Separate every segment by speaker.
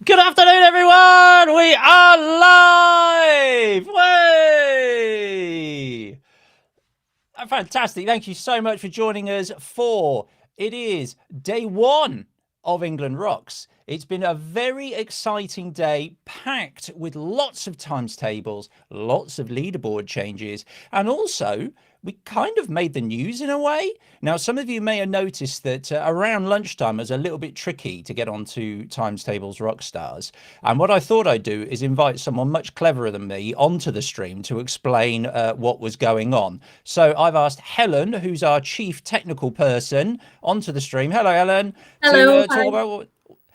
Speaker 1: Good afternoon, everyone. We are live. Way! Fantastic. Thank you so much for joining us for it is day one of England Rocks. It's been a very exciting day, packed with lots of times tables, lots of leaderboard changes, and also we kind of made the news in a way. Now, some of you may have noticed that around lunchtime it was a little bit tricky to get onto Times Tables Rockstars. And what I thought I'd do is invite someone much cleverer than me onto the stream to explain what was going on. So I've asked Helen, who's our chief technical person, onto the stream. Hello, Helen, to
Speaker 2: Hello,
Speaker 1: talk
Speaker 2: hi.
Speaker 1: about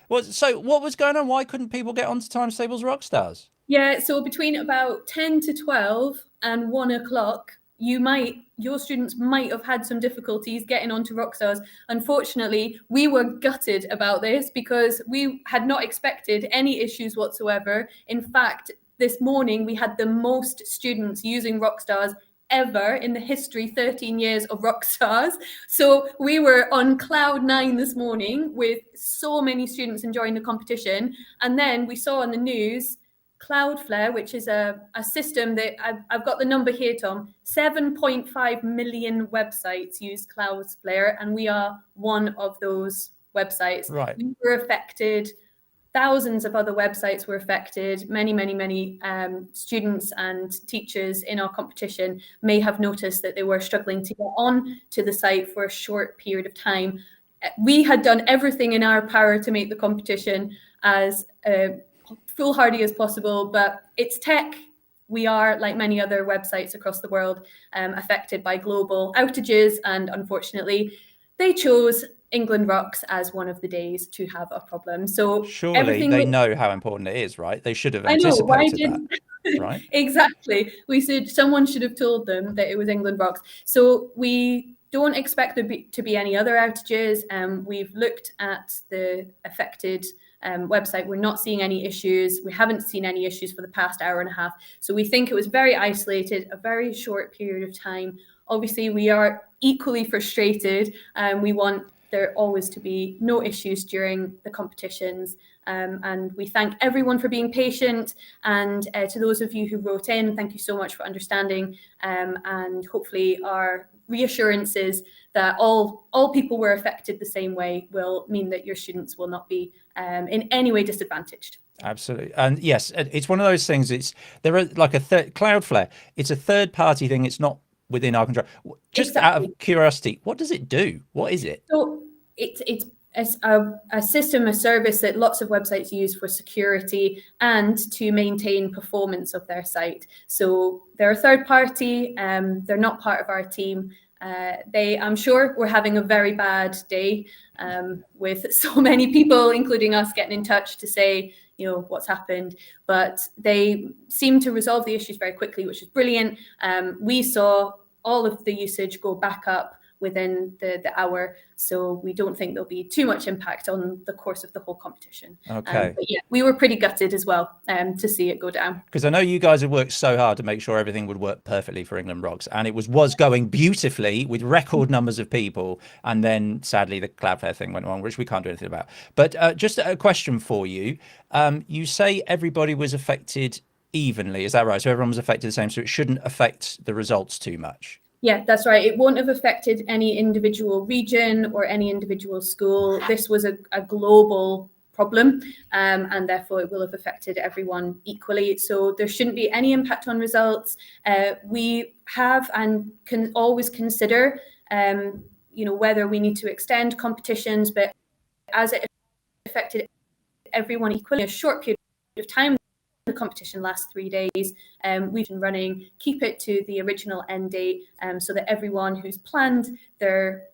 Speaker 1: what was going on. Why couldn't people get onto Times Tables Rockstars?
Speaker 2: Yeah, so between about 10 to 12 and 1 o'clock, your students might have had some difficulties getting onto Rockstars. Unfortunately, we were gutted about this because we had not expected any issues whatsoever. In fact, this morning we had the most students using Rockstars ever in the history 13 years of Rockstars. So we were on cloud nine this morning with so many students enjoying the competition. And then we saw on the news Cloudflare, which is a system that I've got the number here, Tom. 7.5 million websites use Cloudflare, and we are one of those websites.
Speaker 1: Right.
Speaker 2: We were affected. Thousands of other websites were affected. Many students and teachers in our competition may have noticed that they were struggling to get on to the site for a short period of time. We had done everything in our power to make the competition as foolhardy as possible, but it's tech. We are, like many other websites across the world, affected by global outages, and unfortunately, they chose England Rocks as one of the days to have a problem. So
Speaker 1: Surely
Speaker 2: everything
Speaker 1: they
Speaker 2: looked,
Speaker 1: know how important it is, right? They should have
Speaker 2: I know, why
Speaker 1: anticipated that,
Speaker 2: did
Speaker 1: right?
Speaker 2: exactly. We said someone should have told them that it was England Rocks. So we don't expect there to be any other outages. We've looked at the affected website. We're not seeing any issues. We haven't seen any issues for the past hour and a half. So we think it was very isolated, a very short period of time. Obviously, we are equally frustrated. We want there always to be no issues during the competitions. And we thank everyone for being patient. And to those of you who wrote in, thank you so much for understanding. And hopefully our reassurances that all people were affected the same way will mean that your students will not be in any way disadvantaged.
Speaker 1: Absolutely. And yes, it's one of those things. There are like Cloudflare. It's a third party thing. It's not within our control. Just out
Speaker 2: Exactly.
Speaker 1: of curiosity, what does it do? What is it?
Speaker 2: So it's a system, a service that lots of websites use for security and to maintain performance of their site. So they're a third party. They're not part of our team. I'm sure, we're having a very bad day with so many people, including us, getting in touch to say, what's happened. But they seem to resolve the issues very quickly, which is brilliant. We saw all of the usage go back up within the hour. So we don't think there'll be too much impact on the course of the whole competition.
Speaker 1: Okay.
Speaker 2: But yeah, we were pretty gutted as well to see it go down.
Speaker 1: Because I know you guys have worked so hard to make sure everything would work perfectly for England Rocks, and it was going beautifully with record numbers of people. And then sadly, the Cloudflare thing went wrong, which we can't do anything about. But just a question for you. You say everybody was affected evenly. Is that right? So everyone was affected the same. So it shouldn't affect the results too much.
Speaker 2: Yeah, that's right. It won't have affected any individual region or any individual school. This was a global problem, and therefore it will have affected everyone equally. So there shouldn't be any impact on results. We have and can always consider, whether we need to extend competitions, but as it affected everyone equally, a short period of time. The competition lasts 3 days. We've been running, keep it to the original end date, so that everyone who's planned their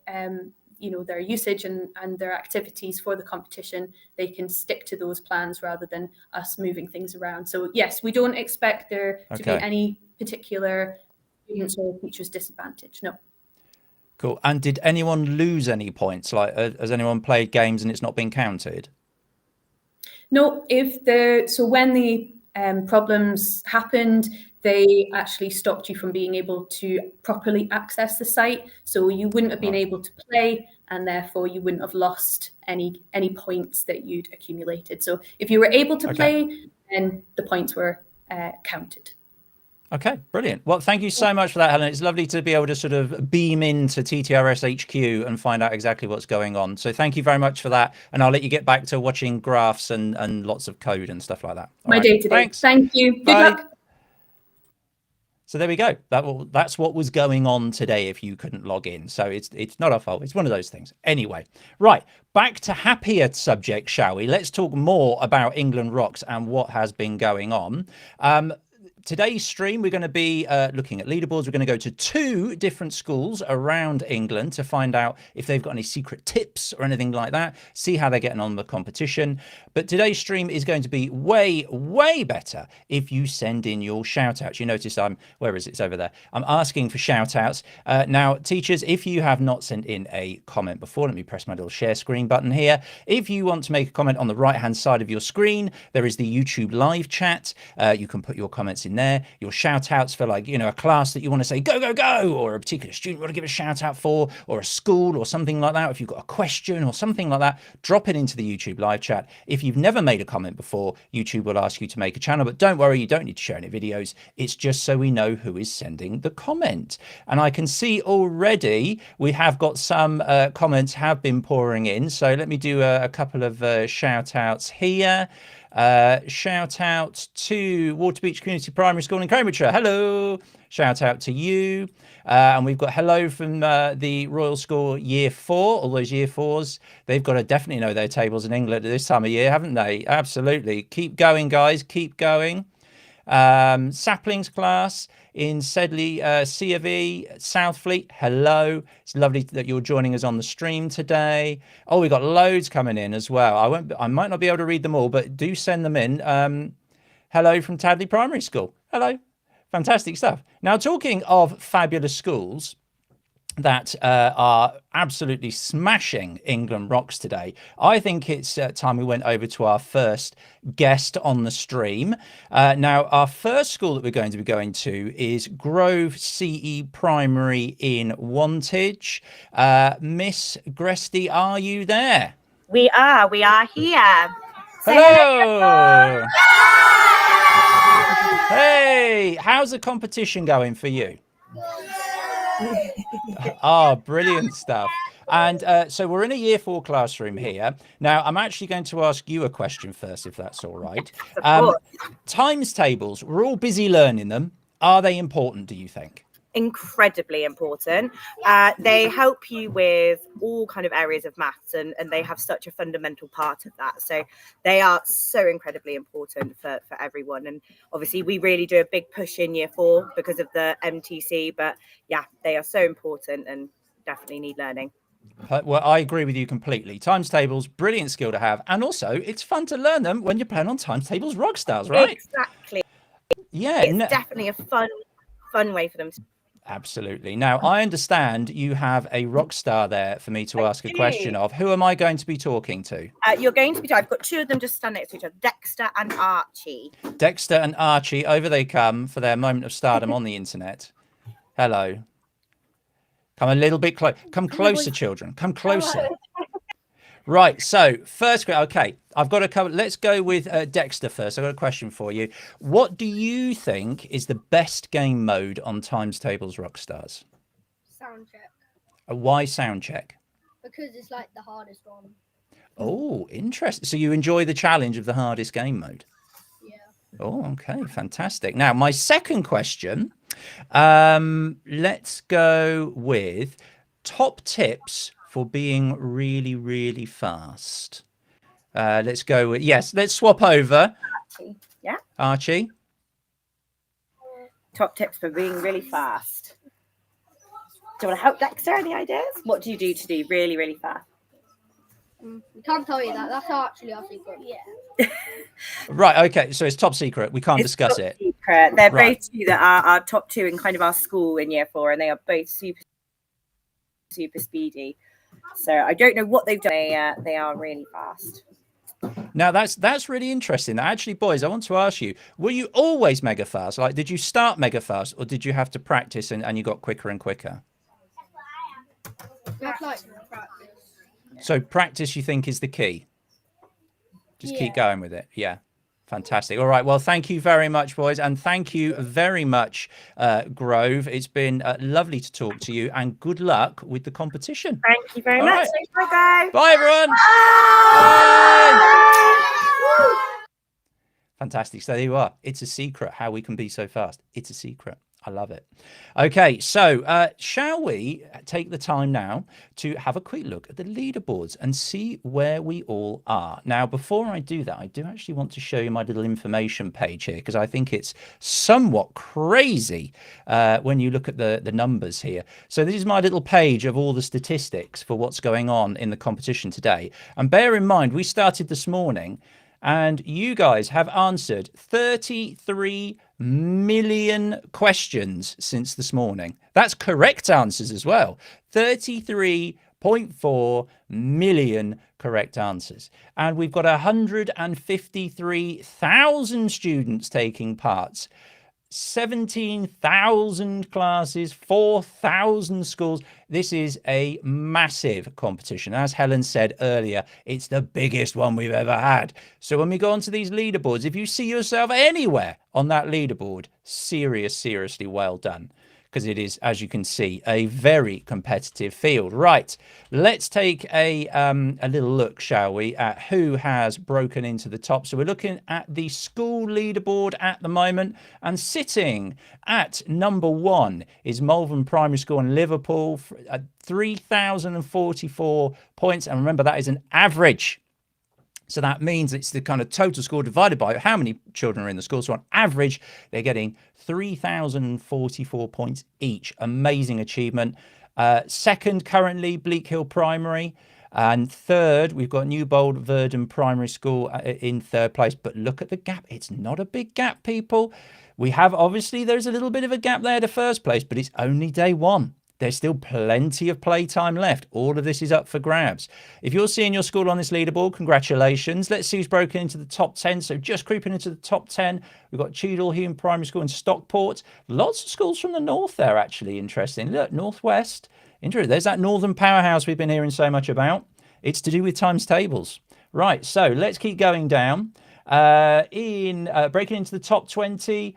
Speaker 2: their usage and their activities for the competition, they can stick to those plans rather than us moving things around. So yes, we don't expect there to be any particular students or teachers disadvantage. No.
Speaker 1: Cool. And did anyone lose any points? Like, has anyone played games and it's not been counted?
Speaker 2: No. When the problems happened, they actually stopped you from being able to properly access the site. So you wouldn't have been able to play, and therefore you wouldn't have lost any points that you'd accumulated. So if you were able to play, then the points were counted.
Speaker 1: Okay, brilliant. Well, thank you so much for that, Helen. It's lovely to be able to sort of beam into TTRS HQ and find out exactly what's going on. So thank you very much for that. And I'll let you get back to watching graphs and lots of code and stuff like that.
Speaker 2: My day-to-day.
Speaker 1: Thanks.
Speaker 2: Thank you. Good luck.
Speaker 1: So there we go. That's what was going on today if you couldn't log in. So it's not our fault. It's one of those things. Anyway, right, back to happier subjects, shall we? Let's talk more about England Rocks and what has been going on. Today's stream, we're going to be looking at leaderboards. We're going to go to 2 different schools around England to find out if they've got any secret tips or anything like that, see how they're getting on the competition. But today's stream is going to be way, way better if you send in your shout outs. You notice where is it? It's over there. I'm asking for shout outs. Now, teachers, if you have not sent in a comment before, let me press my little share screen button here. If you want to make a comment on the right-hand side of your screen, there is the YouTube live chat. You can put your comments in there, your shout outs for, like, a class that you want to say go, go, go, or a particular student you want to give a shout out for, or a school or something like that. If you've got a question or something like that, drop it into the YouTube live chat. If you've never made a comment before, YouTube will ask you to make a channel, but don't worry, you don't need to share any videos. It's just so we know who is sending the comment. And I can see already we have got some comments have been pouring in. So let me do a couple of shout outs here. Shout out to Waterbeach Community Primary School in Cambridgeshire. Hello. Shout out to you. And we've got hello from the Royal School Year 4, all those Year 4s. They've got to definitely know their tables in England at this time of year, haven't they? Absolutely. Keep going, guys. Keep going. Saplings class in Sedley, C of E, Southfleet. Hello. It's lovely that you're joining us on the stream today. Oh, we've got loads coming in as well. I might not be able to read them all, but do send them in. Hello from Tadley Primary School. Hello. Fantastic stuff. Now, talking of fabulous schools that are absolutely smashing England Rocks today, I think it's time we went over to our first guest on the stream. Now, our first school that we're going to be going to is Grove CE Primary in Wantage. Miss Gresty, are you there?
Speaker 3: We are here.
Speaker 1: Hello. Hey, how's the competition going for you? Oh, brilliant stuff. And so we're in a Year 4 classroom here. Now, I'm actually going to ask you a question first, if that's all right. Times tables, we're all busy learning them. Are they important, do you think?
Speaker 3: Incredibly important. They help you with all kind of areas of maths, and they have such a fundamental part of that. So they are so incredibly important for everyone. And obviously we really do a big push in Year 4 because of the MTC, but yeah, they are so important and definitely need learning.
Speaker 1: Well, I agree with you completely. Times tables, brilliant skill to have. And also it's fun to learn them when you're playing on Times Tables Rockstars, right?
Speaker 3: Exactly.
Speaker 1: Yeah.
Speaker 3: It's definitely a fun way for them to.
Speaker 1: Absolutely. Now, I understand you have a rock star there for me to ask a question of. Who am I going to be talking to?
Speaker 3: You're going to be. I've got 2 of them just stand next to each other, Dexter and Archie.
Speaker 1: Dexter and Archie, over they come for their moment of stardom on the internet. Hello. Come a little bit close. Come closer, children. Come closer. Right, so first, okay, I've got a couple. Let's go with Dexter first. I've got a question for you. What do you think is the best game mode on Times Tables Rockstars?
Speaker 4: Sound check.
Speaker 1: Why sound check?
Speaker 4: Because it's like the hardest one.
Speaker 1: Oh, interesting. So you enjoy the challenge of the hardest game mode?
Speaker 4: Yeah.
Speaker 1: Oh, okay, fantastic. Now, my second question, let's go with top tips for being really, really fast. Let's go with, yes, let's swap over.
Speaker 3: Archie, yeah.
Speaker 1: Archie.
Speaker 3: Top tips for being really fast. Do you want to help Dexter? Any ideas? What do you do to be really, really fast?
Speaker 4: We can't tell you that. That's actually our secret. Yeah.
Speaker 1: Right, okay, so it's top secret. We can't discuss it.
Speaker 3: Secret. They're both 2 that are our top 2 in kind of our school in Year 4, and they are both super speedy. So I don't know what they've done. They are really fast.
Speaker 1: Now that's really interesting. Actually, boys, I want to ask you: were you always mega fast? Like, did you start mega fast, or did you have to practice and you got quicker and quicker?
Speaker 4: That's like practice.
Speaker 1: So practice, you think, is the key? Just keep going with it. Yeah. Fantastic. All right. Well, thank you very much, boys. And thank you very much, Grove. It's been lovely to talk to you, and good luck with the competition.
Speaker 3: Thank you very
Speaker 1: All
Speaker 3: much.
Speaker 1: right.
Speaker 3: Bye, guys.
Speaker 1: Bye, everyone.
Speaker 3: Bye.
Speaker 1: Bye. Fantastic. So there you are. It's a secret how we can be so fast. It's a secret. I love it. Okay, so shall we take the time now to have a quick look at the leaderboards and see where we all are? Now, before I do that, I do actually want to show you my little information page here, because I think it's somewhat crazy when you look at the numbers here. So this is my little page of all the statistics for what's going on in the competition today. And bear in mind, we started this morning, and you guys have answered 33 million questions since this morning. That's correct answers as well. 33.4 million correct answers. And we've got 153,000 students taking part. 17,000 classes, 4,000 schools. This is a massive competition. As Helen said earlier, it's the biggest one we've ever had. So when we go onto these leaderboards, if you see yourself anywhere on that leaderboard, seriously well done. Because it is, as you can see, a very competitive field. Right, let's take a little look, shall we, at who has broken into the top. So we're looking at the school leaderboard at the moment, and sitting at number 1 is Malvern Primary School in Liverpool at 3,044 points. And remember, that is an average. So that means it's the kind of total score divided by how many children are in the school. So on average, they're getting 3,044 points each. Amazing achievement. Second, currently, Bleak Hill Primary. And third, we've got Newbold Verdon Primary School in third place. But look at the gap. It's not a big gap, people. We have, obviously, there's a little bit of a gap there to first place, but it's only day 1. There's still plenty of playtime left. All of this is up for grabs. If you're seeing your school on this leaderboard, congratulations. Let's see who's broken into the top 10. So just creeping into the top 10, we've got Cheadle Hume Primary School in Stockport. Lots of schools from the north there, actually. Interesting. Look, Northwest. Interesting. There's that northern powerhouse we've been hearing so much about. It's to do with times tables. Right, so let's keep going down. Breaking into the top 20,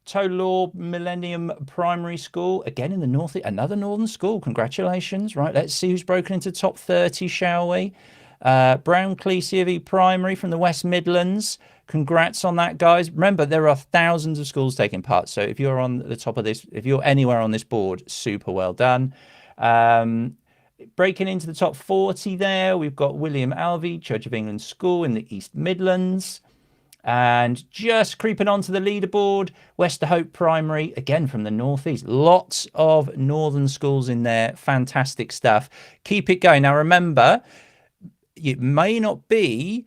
Speaker 1: Tolaw Millennium Primary School, again in the north, another northern school. Congratulations. Right, let's see who's broken into top 30, shall we? Brownclea COV Primary from the West Midlands. Congrats on that, guys. Remember, there are thousands of schools taking part. So if you're on the top of this, if you're anywhere on this board, super well done. Breaking into the top 40 there, we've got William Alvey, Church of England School in the East Midlands. And just creeping onto the leaderboard, Westerhope Primary, again from the northeast. Lots of northern schools in there. Fantastic stuff. Keep it going. Now, remember, it may not be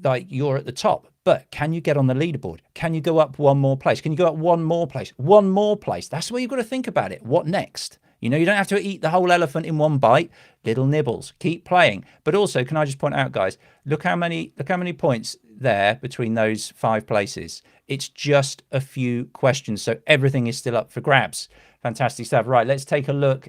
Speaker 1: like you're at the top, but can you get on the leaderboard? Can you go up one more place? Can you go up one more place? One more place. That's where you've got to think about it. What next? You know, you don't have to eat the whole elephant in one bite. Little nibbles. Keep playing. But also, can I just point out, guys, look how many points there between those 5 places. It's just a few questions, so everything is still up for grabs. Fantastic stuff. Right, let's take a look,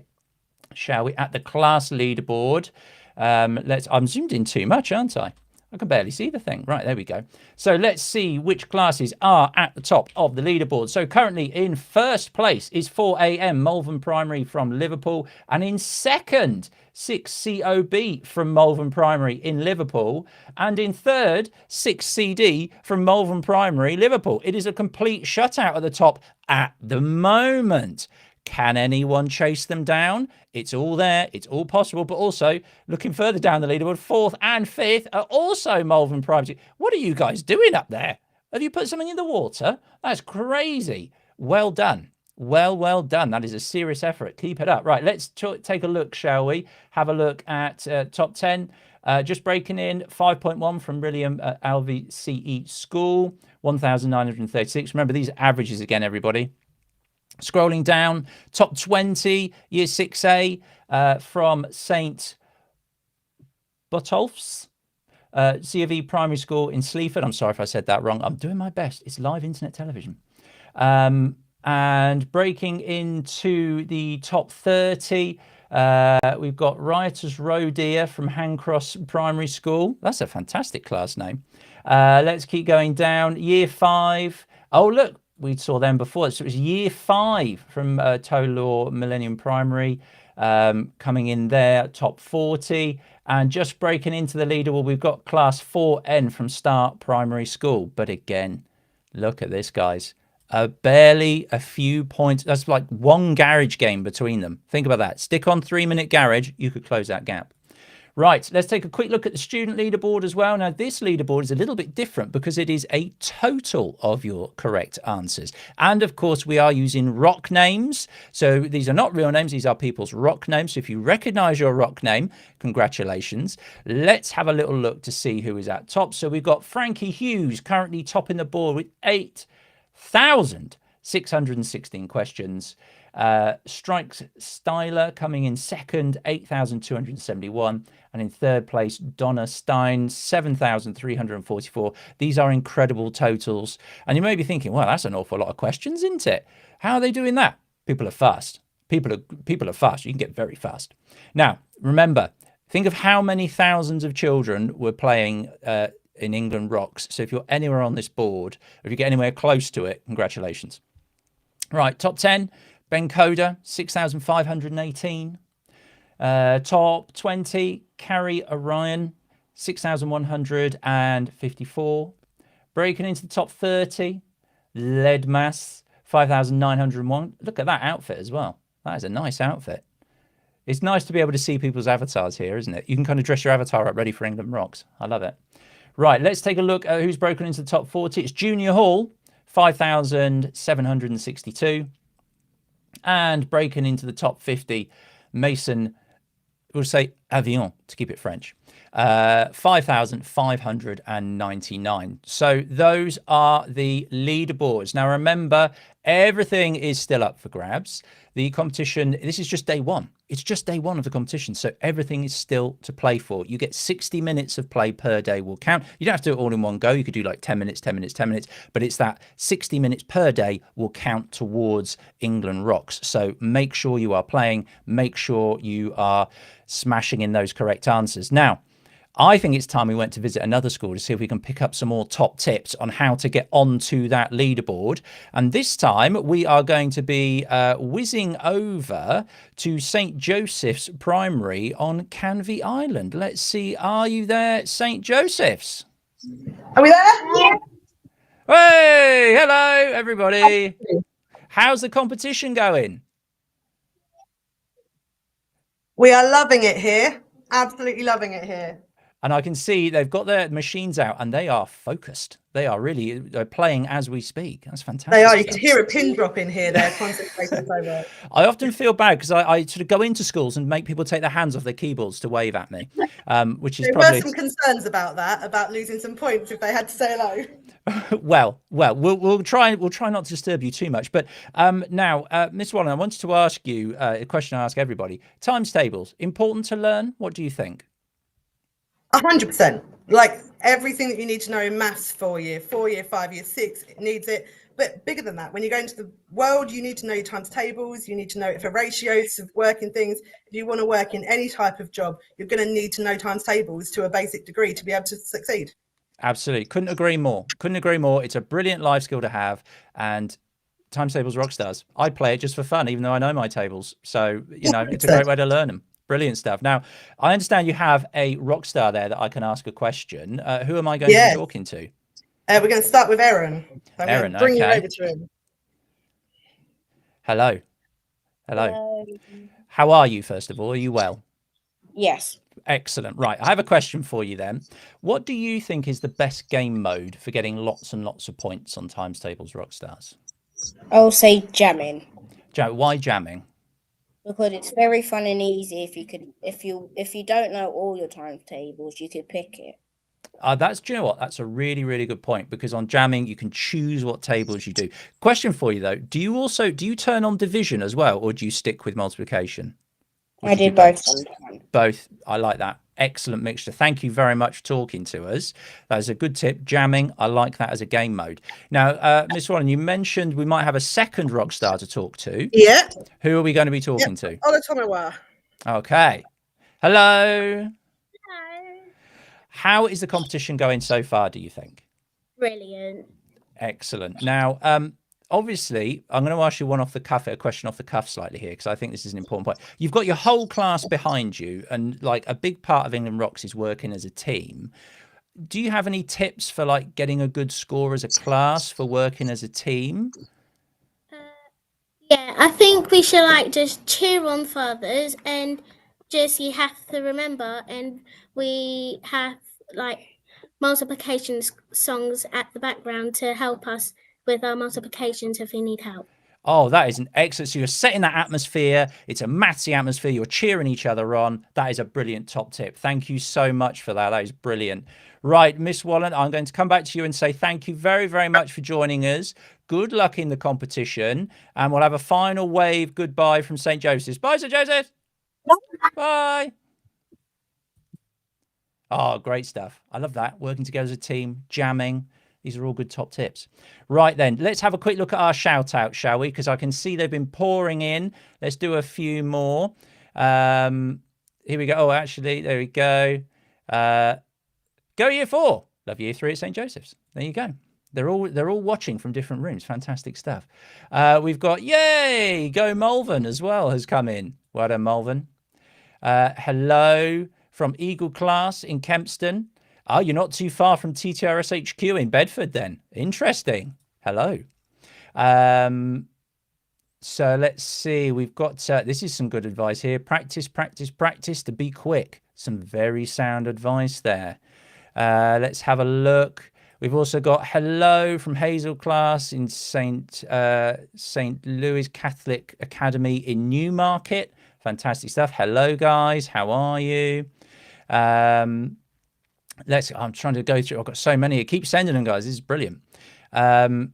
Speaker 1: shall we, at the class leaderboard. I'm zoomed in too much, aren't I? I can barely see the thing. Right, there we go. So let's see which classes are at the top of the leaderboard. So currently in first place is 4am Malvern Primary from Liverpool. And in second, 6COB from Malvern Primary in Liverpool. And in third, 6CD from Malvern Primary, Liverpool. It is a complete shutout at the top at the moment. Can anyone chase them down? It's all there. It's all possible. But also, looking further down the leaderboard, 4th and 5th are also Malvern Primary. What are you guys doing up there? Have you put something in the water? That's crazy. Well done. Well done. That is a serious effort. Keep it up. Right, let's take a look, shall we? Have a look at top 10. Just breaking in, 5.1 from William Alvey CE School, 1,936. Remember, these are averages again, everybody. Scrolling down, top 20, year 6A from St. Botolph's. C of E Primary School in Sleaford. I'm sorry if I said that wrong. I'm doing my best. It's live internet television. And breaking into the top 30, we've got Rioters Row Deer from Hancross Primary School. That's a fantastic class name. Let's keep going down. Year 5. Oh, look, we saw them before. So it was Year 5 from Tolaw Millennium Primary coming in there, top 40. And just breaking into the leaderboard, we've got Class 4N from Start Primary School. But again, look at this, guys. Barely a few points. That's like one garage game between them. Think about that. Stick on 3-minute garage, you could close that gap. Right, let's take a quick look at the student leaderboard as well. Now, this leaderboard is a little bit different because it is a total of your correct answers. And of course, we are using rock names. So these are not real names. These are people's rock names. So if you recognize your rock name, congratulations. Let's have a little look to see who is at top. So we've got Frankie Hughes currently topping the board with 8,616 questions. Strikes Styler coming in second, 8,271. And in third place, Donna Stein, 7,344. These are incredible totals. And you may be thinking, well, that's an awful lot of questions, isn't it? How are they doing that? People are fast. People are fast. You can get very fast. Now, remember, think of how many thousands of children were playing in England Rocks. So if you're anywhere on this board, or if you get anywhere close to it, congratulations. Right, top 10. Ben Coda, 6,518. Top 20, Carrie Orion, 6,154. Breaking into the top 30, Leadmas, 5,901. Look at that outfit as well. That is a nice outfit. It's nice to be able to see people's avatars here, isn't it? You can kind of dress your avatar up ready for England Rocks. I love it. Right, let's take a look at who's broken into the top 40. It's Junior Hall, 5,762. And breaking into the top 50, Mason, we'll say Avion to keep it French, 5,599. So those are the leaderboards. Now remember, everything is still up for grabs. The competition, this is just day one. It's just day one of the competition. So everything is still to play for. You get 60 minutes of play per day will count. You don't have to do it all in one go. You could do like 10 minutes, 10 minutes, 10 minutes, but it's that 60 minutes per day will count towards England Rocks. So make sure you are playing, make sure you are smashing in those correct answers. Now, I think it's time we went to visit another school to see if we can pick up some more top tips on how to get onto that leaderboard. And this time we are going to be whizzing over to St. Joseph's Primary on Canvey Island. Let's see, are you there, St. Joseph's?
Speaker 5: Are we there? Yeah.
Speaker 1: Hey, hello, everybody. How's the competition going?
Speaker 5: We are loving it here. Absolutely loving it here.
Speaker 1: And I can see they've got their machines out and they are focused. They are really playing as we speak. That's fantastic.
Speaker 5: They are. You can hear a pin drop in here. They're concentrating so well.
Speaker 1: I often feel bad because I sort of go into schools and make people take their hands off their keyboards to wave at me, which is
Speaker 5: there
Speaker 1: probably...
Speaker 5: were some concerns about that, about losing some points if they had to say hello.
Speaker 1: Well, we'll try not to disturb you too much. But now, Miss Wallen, I wanted to ask you a question I ask everybody. Times tables, important to learn? What do you think?
Speaker 5: 100%. Like everything that you need to know in maths 4 year, 5 year, 6, it needs it. But bigger than that, when you go into the world, you need to know your times tables. You need to know it for ratios of working things. If you want to work in any type of job, you're going to need to know times tables to a basic degree to be able to succeed.
Speaker 1: Absolutely. Couldn't agree more. Couldn't agree more. It's a brilliant life skill to have. And times tables rock stars. I play it just for fun, even though I know my tables. So, you know, it's a great way to learn them. Brilliant stuff. Now, I understand you have a rock star there that I can ask a question. Who am I going to be talking to?
Speaker 5: We're going to start with Aaron.
Speaker 1: Aaron,
Speaker 5: bring you
Speaker 1: okay.
Speaker 5: over to him.
Speaker 1: Hello. Hello. How are you, first of all? Are you well?
Speaker 6: Yes.
Speaker 1: Excellent. Right. I have a question for you then. What do you think is the best game mode for getting lots and lots of points on times tables rock stars?
Speaker 6: I'll say jamming.
Speaker 1: Why jamming?
Speaker 6: Because it's very fun and easy. If you don't know all your timetables, you could pick it.
Speaker 1: Do you know what? That's a really, really good point, because on jamming, you can choose what tables you do. Question for you though. Do you turn on division as well, or do you stick with multiplication? Or
Speaker 6: I
Speaker 1: do you
Speaker 6: did
Speaker 1: do
Speaker 6: both sometimes.
Speaker 1: Both. I like that. Excellent mixture. Thank you very much for talking to us. That is a good tip. Jamming, I like that as a game mode. Now, Miss Wallen, you mentioned we might have a second rock star to talk to.
Speaker 5: Yeah.
Speaker 1: Who are we going to be talking to?
Speaker 5: Olatomawa.
Speaker 1: Okay. Hello.
Speaker 4: Hello.
Speaker 1: How is the competition going so far, do you think?
Speaker 4: Brilliant.
Speaker 1: Excellent. Now, obviously, I'm going to ask you a question off the cuff slightly here, because I think this is an important point. You've got your whole class behind you, and like a big part of England Rocks is working as a team. Do you have any tips for like getting a good score as a class for working as a team?
Speaker 7: Yeah, I think we should like just cheer on for others, and just you have to remember, and we have like multiplication songs at the background to help us with our multiplications if we need help.
Speaker 1: Oh, that is an excellent. So you're setting that atmosphere. It's a mathsy atmosphere. You're cheering each other on. That is a brilliant top tip. Thank you so much for that. That is brilliant. Right, Miss Wallen, I'm going to come back to you and say thank you very, very much for joining us. Good luck in the competition. And we'll have a final wave goodbye from St. Joseph's. Bye, St. Joseph. Bye. Oh, great stuff. I love that. Working together as a team, jamming. These are all good top tips. Right then, let's have a quick look at our shout out, shall we? Because I can see they've been pouring in. Let's do a few more. Here we go. Oh, actually, there we go. Go Year 4. Love Year 3 at St. Joseph's. There you go. They're all watching from different rooms. Fantastic stuff. We've got, yay, Go Malvern as well has come in. Well done, Malvern. Hello from Eagle Class in Kempston. Oh, you're not too far from TTRS HQ in Bedford then. Interesting. Hello. So let's see. We've got, this is some good advice here. Practice, practice, practice to be quick. Some very sound advice there. Let's have a look. We've also got hello from Hazel Class in St. Louis Catholic Academy in Newmarket. Fantastic stuff. Hello, guys. How are you? I'm trying to go through. I've got so many. Keep sending them, guys. This is brilliant. Oh,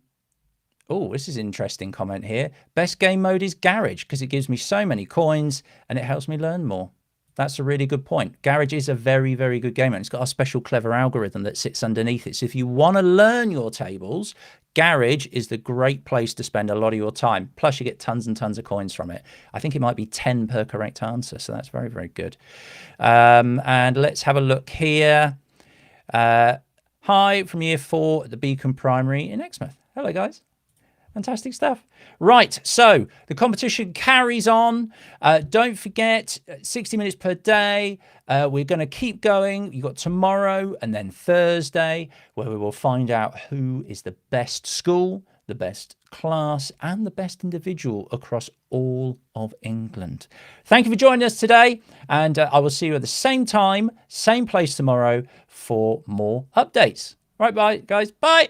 Speaker 1: this is an interesting comment here. Best game mode is Garage because it gives me so many coins and it helps me learn more. That's a really good point. Garage is a very, very good game, and it's got a special clever algorithm that sits underneath it. So if you want to learn your tables, Garage is the great place to spend a lot of your time. Plus, you get tons and tons of coins from it. I think it might be 10 per correct answer, so that's very, very good. And let's have a look here. Hi from Year 4 at the Beacon Primary in Exmouth. Hello, guys. Fantastic stuff. Right, so the competition carries on. Don't forget, 60 minutes per day. We're going to keep going. You've got tomorrow and then Thursday, where we will find out who is the best school, the best class, and the best individual across all of England. Thank you for joining us today, and I will see you at the same time, same place tomorrow for more updates. Right, bye, guys. Bye.